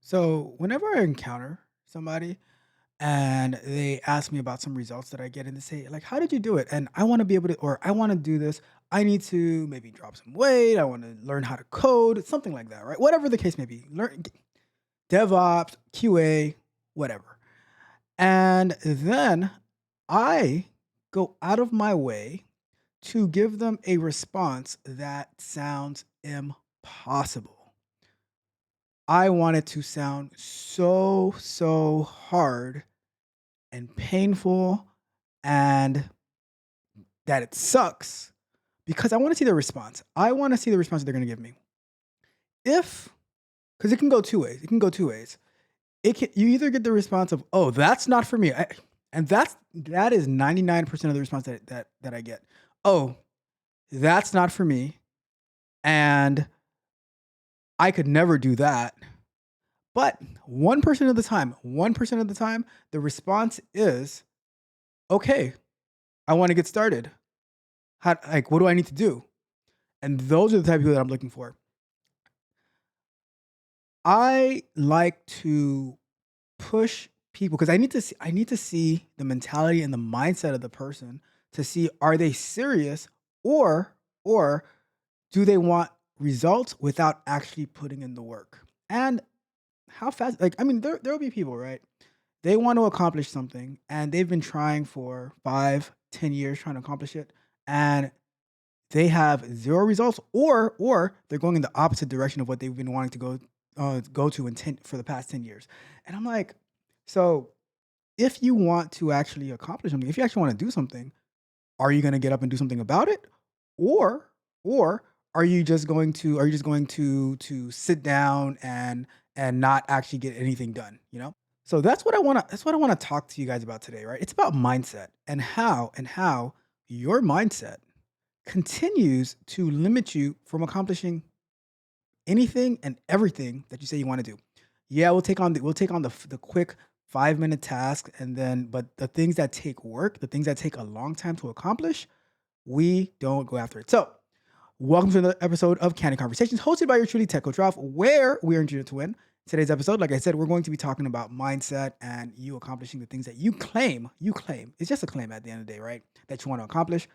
So whenever I encounter somebody and they ask me about some results that I get and they say, like, how did you do it? And I want to be able to, or I want to do this. I need to maybe drop some weight. I want to learn how to code, something like that, right? Whatever the case may be. Learn DevOps, QA, whatever. And then I go out of my way to give them a response that sounds impossible. I want it to sound so hard and painful and that it sucks because I want to see the response. I want to see the response that they're going to give me. If, because it can go two ways. It can go two ways. You either get the response of, "Oh, that's not for me," and that is 99% of the response that I get. "Oh, that's not for me, and I could never do that." But 1% of the time, the response is, "Okay, I want to get started. What do I need to do?" And those are the type of people that I'm looking for. I like to push people because I need to see the mentality and the mindset of the person to see, are they serious, or or do they want results without actually putting in the work? And how fast, like, I mean, there'll be people, right? They want to accomplish something and they've been trying for 5, 10 years trying to accomplish it. And they have 0 results, or they're going in the opposite direction of what they've been wanting to go to in 10 for the past 10 years. And I'm like, so if you want to actually accomplish something, if you actually want to do something, are you gonna get up and do something about it? Or or are you just going to sit down and not actually get anything done, you know? So that's what I wanna talk to you guys about today, right? It's about mindset and how your mindset continues to limit you from accomplishing anything and everything that you say you want to do. Yeah, we'll take on the quick 5-minute task, and then but the things that take work, the things that take a long time to accomplish, we don't go after it. So, welcome to another episode of Candid Conversations, hosted by your truly tech coach Ralph, where we are engineered to win. Today's episode, like I said, we're going to be talking about mindset and you accomplishing the things that you claim. It's just a claim at the end of the day, right? That you want to accomplish.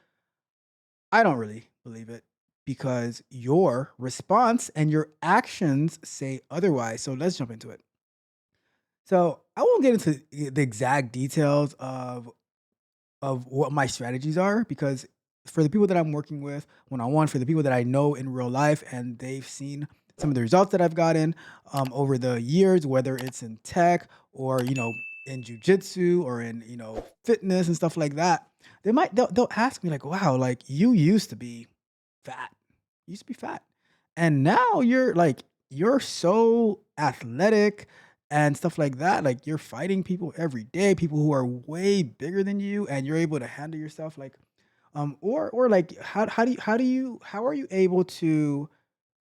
I don't really believe it because your response and your actions say otherwise. So let's jump into it. So I won't get into the exact details of what my strategies are because for the people that I'm working with one on one, for the people that I know in real life, and they've seen some of the results that I've gotten over the years, whether it's in tech or in jujitsu or in fitness and stuff like that, they'll ask me like, "Wow, like you used to be fat, you used to be fat, and now you're so athletic and stuff like that. Like you're fighting people every day, people who are way bigger than you, and you're able to handle yourself like or like how are you able to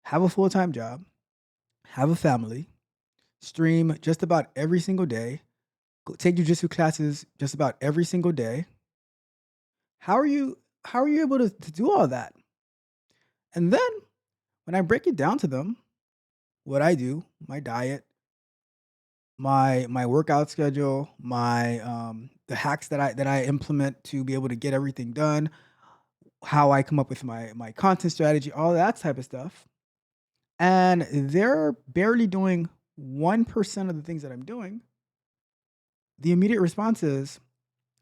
have a full-time job, have a family, stream just about every single day, take jujitsu classes just about every single day? How are you able to do all that?" And then when I break it down to them, what I do, my diet, my workout schedule, my the hacks that I implement to be able to get everything done, how I come up with my content strategy, all that type of stuff. And they're barely doing 1% of the things that I'm doing. The immediate response is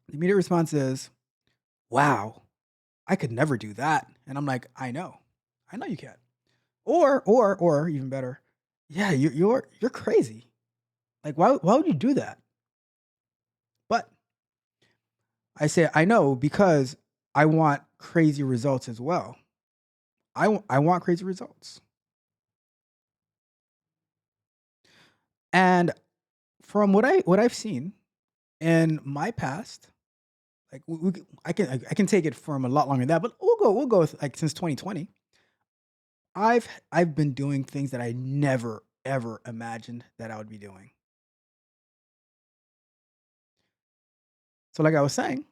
the immediate response is, "Wow, I could never do that." And I'm like, "I know. I know you can." Or even better, "Yeah, you're crazy. Like why would you do that?" But I say, "I know because I want crazy results as well. I want crazy results." And from what I've seen in my past, like I can take it from a lot longer than that, but we'll go with like since 2020. I've been doing things that I never ever imagined that I would be doing. So like I was saying,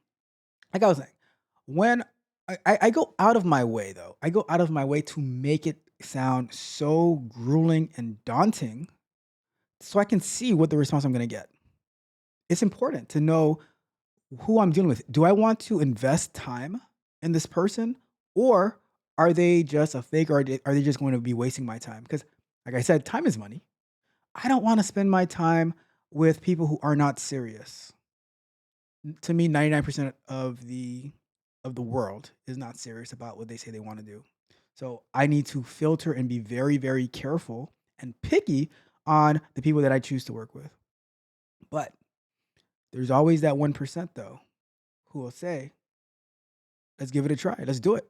when I go out of my way though, I go out of my way to make it sound so grueling and daunting so I can see what the response I'm gonna get. It's important to know who I'm dealing with. Do I want to invest time in this person, or are they just a fake, or are they just going to be wasting my time? Because, like I said, time is money. I don't want to spend my time with people who are not serious. To me, 99% of the world is not serious about what they say they want to do. So I need to filter and be very, very careful and picky on the people that I choose to work with. But there's always that 1% though who will say, let's give it a try. Let's do it.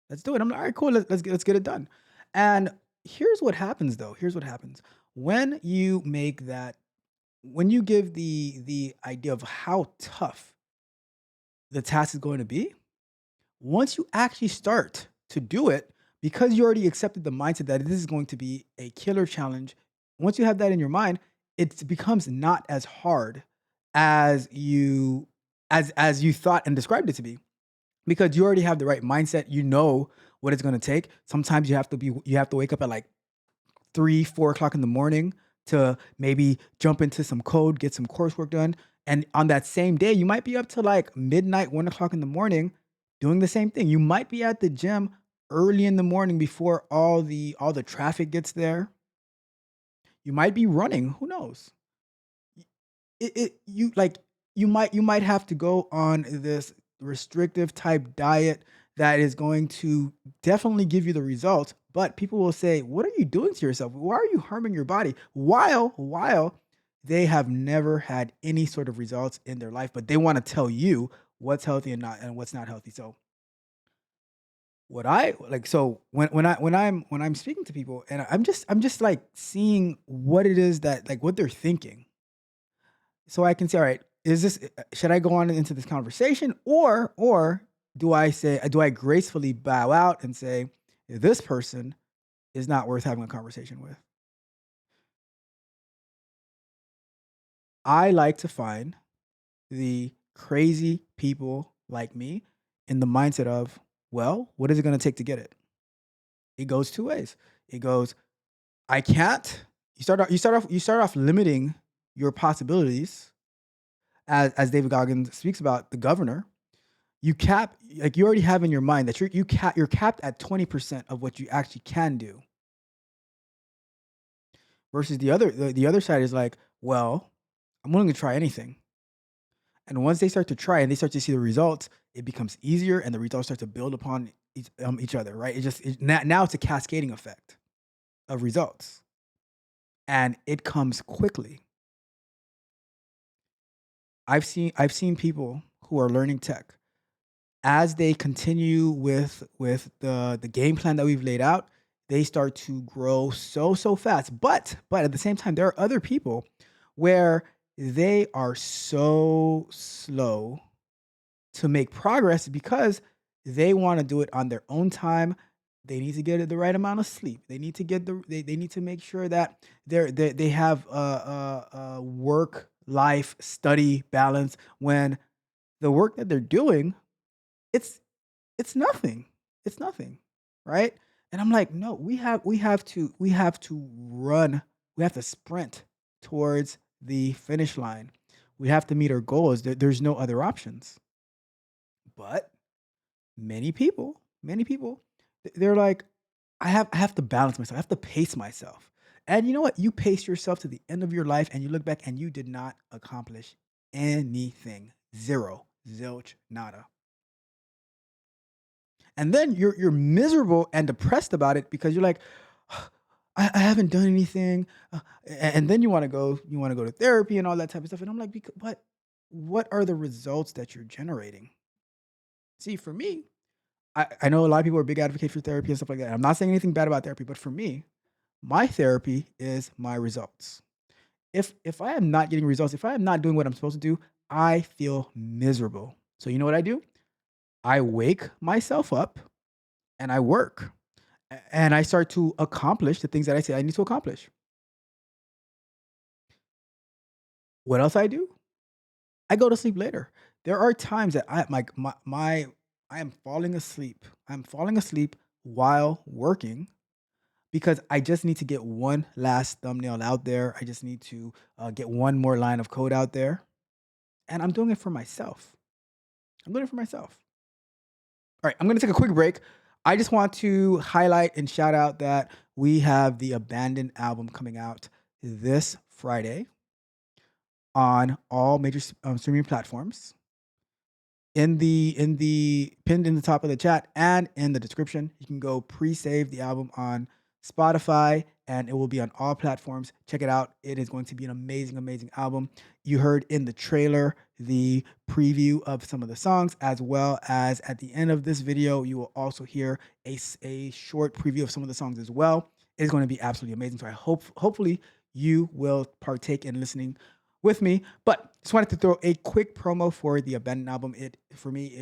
Let's do it. I'm like, all right, cool. Let's get it done. And here's what happens though. Here's what happens when you make that, when you give the idea of how tough the task is going to be. Once you actually start to do it, because you already accepted the mindset that this is going to be a killer challenge, once you have that in your mind, it becomes not as hard as you thought and described it to be, because you already have the right mindset. You know what it's going to take. Sometimes you have to wake up at like 3, 4 o'clock in the morning to maybe jump into some code, get some coursework done. And on that same day, you might be up to like midnight, 1 o'clock in the morning, doing the same thing. You might be at the gym early in the morning before all the traffic gets there. You might be running. Who knows? It you like you might have to go on this restrictive type diet that is going to definitely give you the results, but people will say, what are you doing to yourself? Why are you harming your body, while they have never had any sort of results in their life, but they want to tell you what's healthy and what's not healthy. So what I like, so when I'm speaking to people, and I'm just like seeing what it is that, like, what they're thinking, so I can say, all right, is this should I go on into this conversation, or do I gracefully bow out and say this person is not worth having a conversation with? I like to find the crazy people like me in the mindset of, well, what is it going to take to get it? It goes two ways. It goes, I can't. You start off limiting your possibilities, as David Goggins speaks about the governor. You cap, like, you already have in your mind that you're capped at 20% of what you actually can do, versus the other side is like, well, I'm willing to try anything. And once they start to try and they start to see the results, it becomes easier, and the results start to build upon each other, right? Now it's a cascading effect of results, and it comes quickly. I've seen people who are learning tech, as they continue with the game plan that we've laid out, they start to grow so fast. But at the same time, there are other people where they are so slow to make progress because they want to do it on their own time. They need to get the right amount of sleep. They need to make sure that they have a work life study balance, when the work that they're doing, it's it's nothing. It's nothing, right? And I'm like, no, we have to run. We have to sprint towards the finish line. We have to meet our goals. There's no other options. But many people, they're like, I have to balance myself. I have to pace myself. And you know what? You pace yourself to the end of your life, and you look back and you did not accomplish anything. Zero, zilch, nada. And then you're miserable and depressed about it because you're like, I haven't done anything, and then you want to go to therapy and all that type of stuff. And I'm like, what are the results that you're generating? See, for me, I know a lot of people are big advocates for therapy and stuff like that. I'm not saying anything bad about therapy, but for me, my therapy is my results. If I am not getting results, if I am not doing what I'm supposed to do, I feel miserable. So you know what I do? I wake myself up and I work. And I start to accomplish the things that I say I need to accomplish. What else I do? I go to sleep later. There are times that I am falling asleep. I'm falling asleep while working, because I just need to get one last thumbnail out there. I just need to get one more line of code out there, and I'm doing it for myself. I'm doing it for myself. All right, I'm going to take a quick break. I just want to highlight and shout out that we have the Abandoned album coming out this Friday on all major streaming platforms. In the pinned in the top of the chat and in the description, you can go pre-save the album on Spotify, and it will be on all platforms. Check it out. It is going to be an amazing, amazing album. You heard in the trailer the preview of some of the songs, as well as at the end of this video, you will also hear a short preview of some of the songs as well. It's going to be absolutely amazing. So I hopefully you will partake in listening with me. But just wanted to throw a quick promo for the Abandoned album. It for me,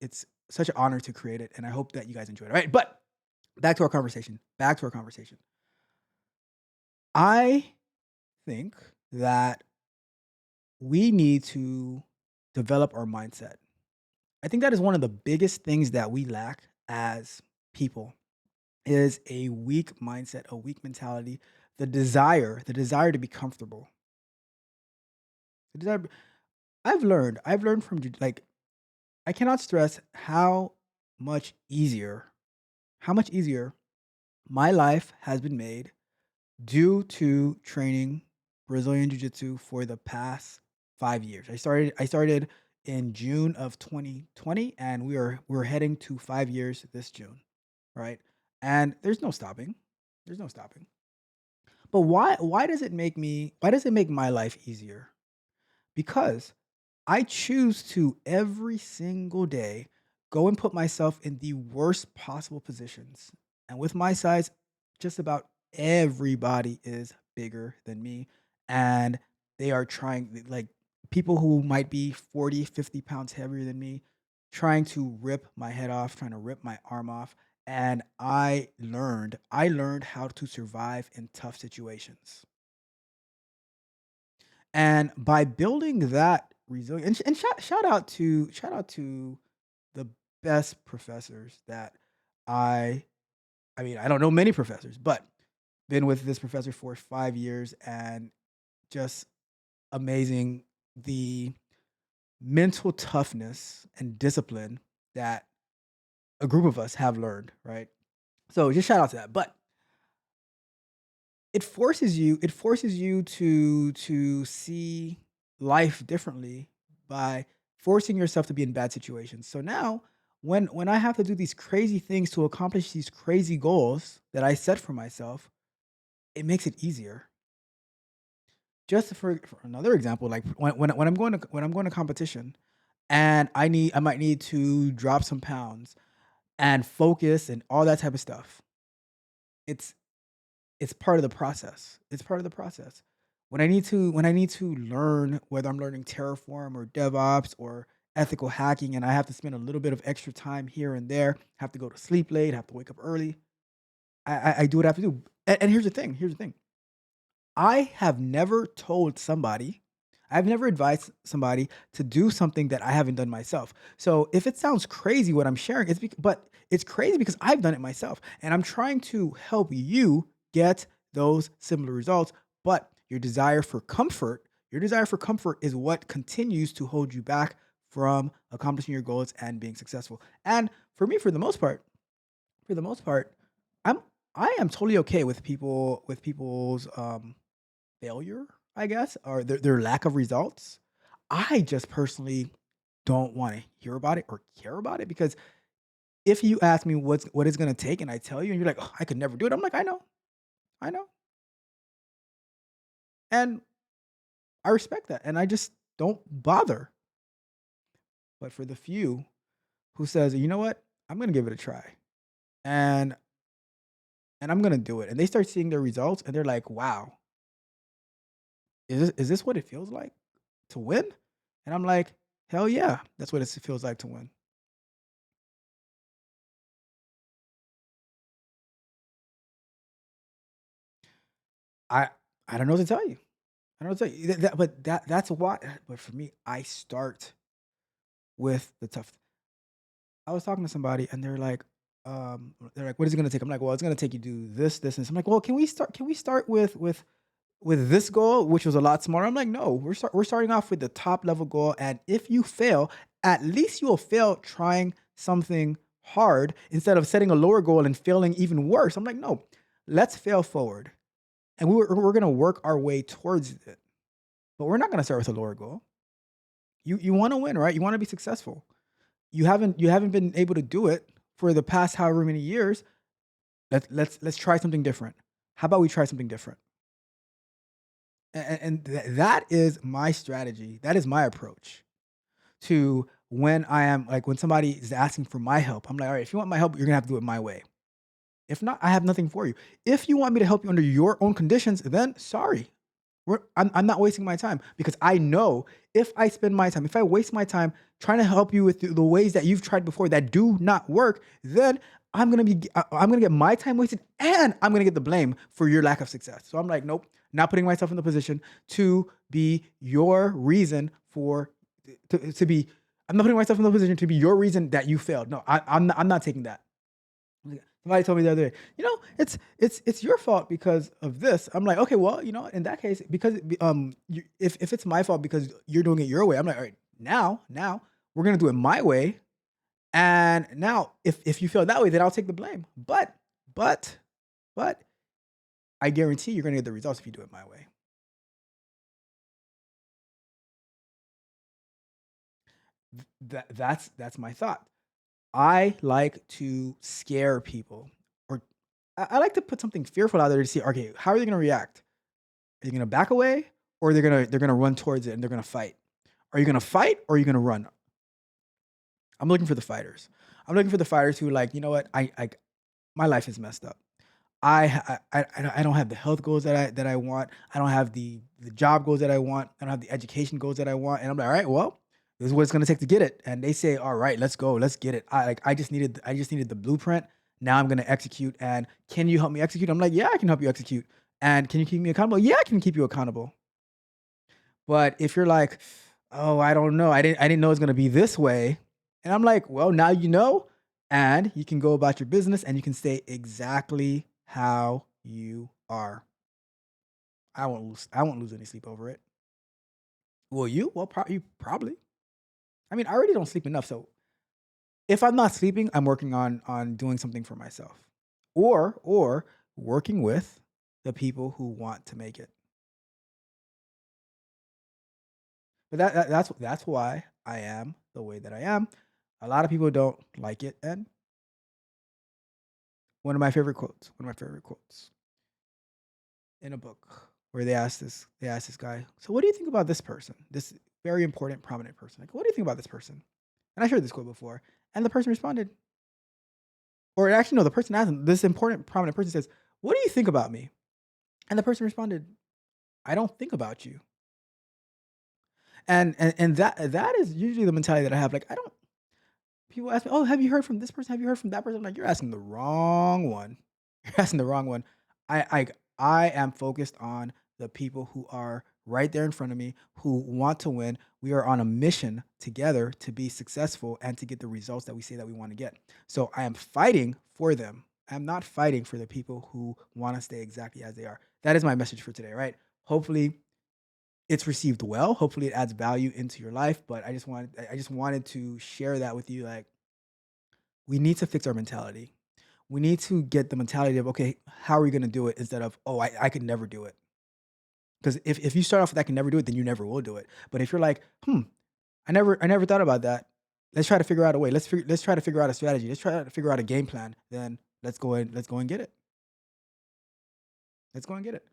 it's such an honor to create it, and I hope that you guys enjoyed it. All right, but back to our conversation. Back to our conversation. I think that we need to develop our mindset. I think that is one of the biggest things that we lack as people is a weak mindset, a weak mentality, the desire to be comfortable. The desire, I've learned from like I cannot stress much easier how much easier my life has been made due to training Brazilian Jiu-Jitsu for the past 5 years. I started in June of 2020, and we're heading to 5 years this June, right? And there's no stopping. There's no stopping. But why does it make my life easier? Because I choose to every single day go and put myself in the worst possible positions. And with my size, just about everybody is bigger than me. And they are trying, like people who might be 40, 50 pounds heavier than me, trying to rip my head off, trying to rip my arm off. And I learned how to survive in tough situations. And by building that resilience, and shout out to the best professors that I I mean, I don't know many professors, but been with this professor for 5 years, and just amazing the mental toughness and discipline that a group of us have learned, right? So just shout out to that. But it forces you to see life differently by forcing yourself to be in bad situations. So now when I have to do these crazy things to accomplish these crazy goals that I set for myself, it makes it easier. Just for another example, like when I'm going to competition, and I might need to drop some pounds and focus and all that type of stuff. It's It's part of the process. It's part of the process. When I need to learn, whether I'm learning Terraform or DevOps or ethical hacking, and I have to spend a little bit of extra time here and there, have to go to sleep late, have to wake up early, I do what I have to do. And here's the thing. I have never told somebody, I've never advised somebody to do something that I haven't done myself. So if it sounds crazy what I'm sharing, but it's crazy because I've done it myself, and I'm trying to help you get those similar results. But your desire for comfort is what continues to hold you back from accomplishing your goals and being successful. And for me, for the most part, I'm I am totally okay with people's failure, I guess, or their lack of results. I just personally don't want to hear about it or care about it, because if you ask me what it's gonna take and I tell you and you're like, "Oh, I could never do it." I'm like, I know, and I respect that, and I just don't bother. But for the few who says, "You know what? I'm gonna give it a try, and I'm gonna do it," and they start seeing their results and they're like, "Wow, is this what it feels like to win?" And I'm like, "Hell yeah, that's what it feels like to win." I I don't know what to tell you. I don't know what to tell you. That's why. But for me, I start with the tough. I was talking to somebody and they're like, they're like, "What is it gonna take?" I'm like, "Well, it's gonna take you to do this, this, and this." I'm like, "Well, can we start with this goal, which was a lot smaller?" I'm like, "No, we're starting off with the top level goal, and if you fail, at least you'll fail trying something hard instead of setting a lower goal and failing even worse." I'm like, "No, let's fail forward, and we're gonna work our way towards it, but we're not gonna start with a lower goal. You want to win, right? You want to be successful. You haven't been able to do it for the past however many years. Let's try something different. How about we try something different?" That is my strategy. That is my approach to when I am like when somebody is asking for my help. I'm like, all right, if you want my help, you're gonna have to do it my way. If not, I have nothing for you. If you want me to help you under your own conditions, then sorry. I'm not wasting my time because I know if I spend my time, if I waste my time trying to help you with the ways that you've tried before that do not work, then I'm gonna get my time wasted and I'm gonna get the blame for your lack of success. So I'm like, nope, not putting myself in the position to be your reason for to be. I'm not putting myself in the position to be your reason that you failed. No, I'm not taking that. Somebody told me the other day, it's your fault because of this. I'm like, okay, well, in that case, because if it's my fault because you're doing it your way, I'm like, all right, now we're gonna do it my way, and now if you feel that way, then I'll take the blame. But but I guarantee you're gonna get the results if you do it my way. That's my thought. I like to scare people, or I like to put something fearful out there to see, okay, how are they gonna react? Are you gonna back away, or they're gonna run towards it and they're gonna fight? Are you gonna fight or are you gonna run? I'm looking for the fighters. I'm looking for the fighters who like, you know what? I my life is messed up. I don't have the health goals that I want. I don't have the job goals that I want. I don't have the education goals that I want. And I'm like, all right, well, this is what it's gonna take to get it. And they say, all right, let's go, let's get it. I just needed the blueprint. Now I'm gonna execute. And can you help me execute? I'm like, yeah, I can help you execute. And can you keep me accountable? Yeah, I can keep you accountable. But if you're like, "Oh, I don't know. I didn't know it was gonna be this way." And I'm like, "Well, now you know, and you can go about your business and you can stay exactly how you are." I won't lose any sleep over it. Will you? Well, you probably. I mean, I already don't sleep enough, so if I'm not sleeping, I'm working on doing something for myself. Or working with the people who want to make it. But that's why I am the way that I am. A lot of people don't like it, and one of my favorite quotes in a book where they asked this guy, "So what do you think about this person? This very important, prominent person. Like, what do you think about this person?" And I shared this quote before, and the person responded, or actually, no, the person asked him, this important, prominent person says, "What do you think about me?" And the person responded, "I don't think about you." And that is usually the mentality that I have. Like, I don't. People ask me, "Oh, have you heard from this person? Have you heard from that person?" I'm like, "You're asking the wrong one. You're asking the wrong one." I I I am focused on the people who are right there in front of me who want to win. We are on a mission together to be successful and to get the results that we say that we want to get. So I am fighting for them. I'm not fighting for the people who want to stay exactly as they are. That is my message for today, right? Hopefully it's received well. Hopefully it adds value into your life. But I just wanted to share that with you. Like, we need to fix our mentality. We need to get the mentality of, okay, how are we going to do it, instead of, oh, I could never do it. Because if you start off with I can never do it, then you never will do it. But if you're like, I never thought about that. Let's try to figure out a way. Let's try to figure out a strategy. Let's try to figure out a game plan. Then let's go and get it. Let's go and get it.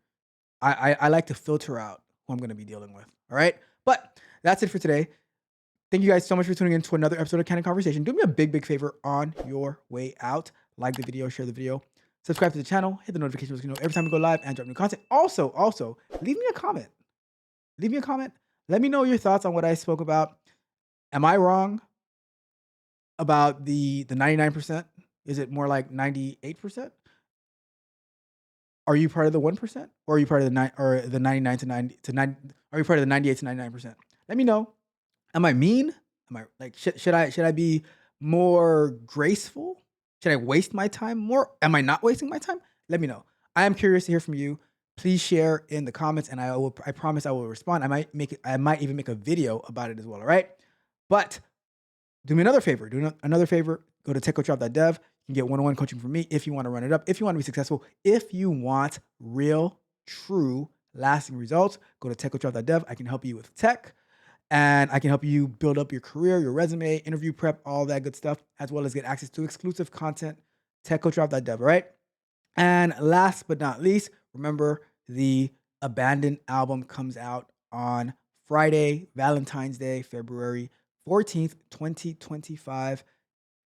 I like to filter out who I'm going to be dealing with. All right. But that's it for today. Thank you guys so much for tuning in to another episode of Candid Conversation. Do me a big, big favor on your way out. Like the video, share the video, subscribe to the channel, hit the notification bell so you know every time we go live and drop new content. Also, leave me a comment. Leave me a comment. Let me know your thoughts on what I spoke about. Am I wrong about the 99%? Is it more like 98%? Are you part of the 1%? Or are you part of the 99 to 90 to 9? Are you part of the 98 to 99%? Let me know. Am I mean? Am I like should I be more graceful? Should I waste my time more? Am I not wasting my time? Let me know. I am curious to hear from you. Please share in the comments, and I promise I will respond. I might even make a video about it as well. All right. But do me another favor. Another favor. Go to techcoachralph.dev. You can get one-on-one coaching from me if you want to run it up, if you want to be successful, if you want real, true, lasting results. Go to techcoachralph.dev. I can help you with tech, and I can help you build up your career, your resume, interview prep, all that good stuff, as well as get access to exclusive content. Techcoachralph.dev. All right. And last but not least, remember the Abandoned album comes out on Friday, Valentine's Day, February 14th, 2025.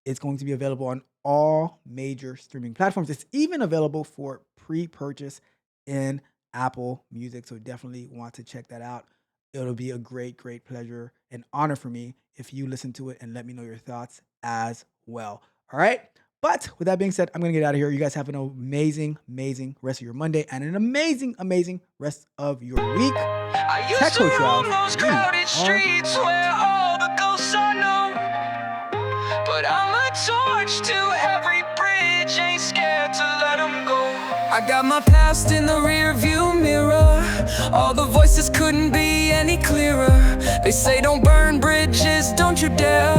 It's going to be available on all major streaming platforms. It's even available for pre-purchase in Apple Music. So definitely want to check that out. It'll be a great, great pleasure and honor for me if you listen to it and let me know your thoughts as well. All right. But with that being said, I'm going to get out of here. You guys have an amazing, amazing rest of your Monday and an amazing, amazing rest of your week. I used to roam those crowded streets where all the ghosts are known, but I'm a torch to every bridge, ain't scared to let them go. I got my past in the rear view mirror, all the voices couldn't be any clearer. They say don't burn bridges, don't you dare.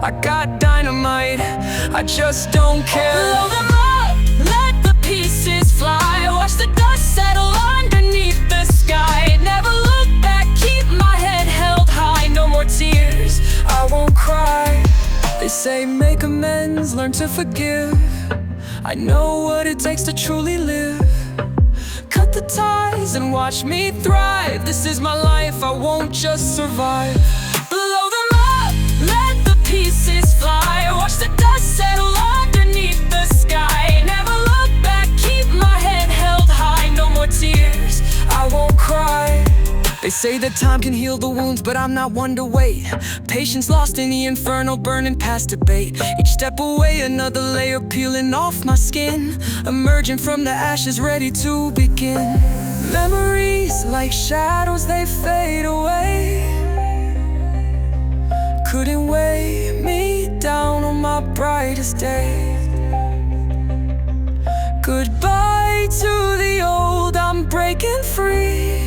I got dynamite, I just don't care. Blow them up, let the pieces fly. Watch the dust settle underneath the sky. Never look back, keep my head held high. No more tears, I won't cry. They say make amends, learn to forgive. I know what it takes to truly live. Cut the ties and watch me thrive. This is my life, I won't just survive. Blow them up, let the pieces fly. Watch the dust settle underneath the sky. Never look back, keep my head held high. No more tears, I won't cry. They say that time can heal the wounds, but I'm not one to wait. Patience lost in the inferno, burning past debate. Each step away, another layer peeling off my skin. Emerging from the ashes, ready to begin. Memories like shadows, they fade away. Couldn't weigh me down on my brightest day. Goodbye to the old, I'm breaking free.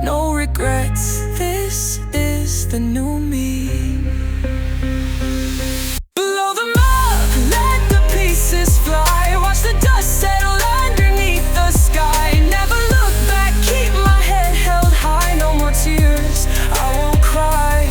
No regrets, this is the new me. Blow them up, let the pieces fly. Watch the dust settle underneath the sky. Never look back, keep my head held high. No more tears, I won't cry.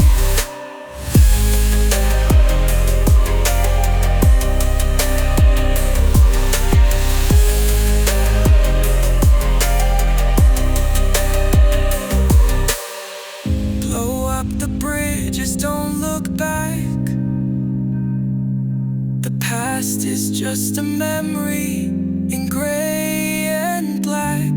Just don't look back. The past is just a memory in gray and black.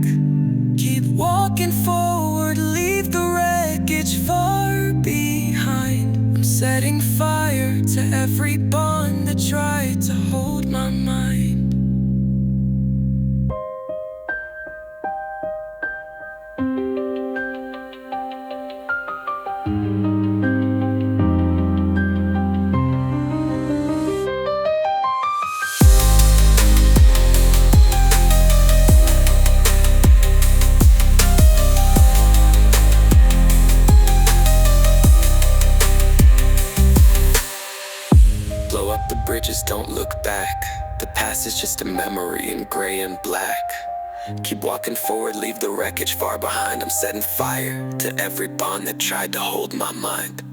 Keep walking forward, leave the wreckage far behind. I'm setting fire to every bond that tried to hold my mind. Bridges, don't look back. The past is just a memory in gray and black. Keep walking forward, leave the wreckage far behind. I'm setting fire to every bond that tried to hold my mind.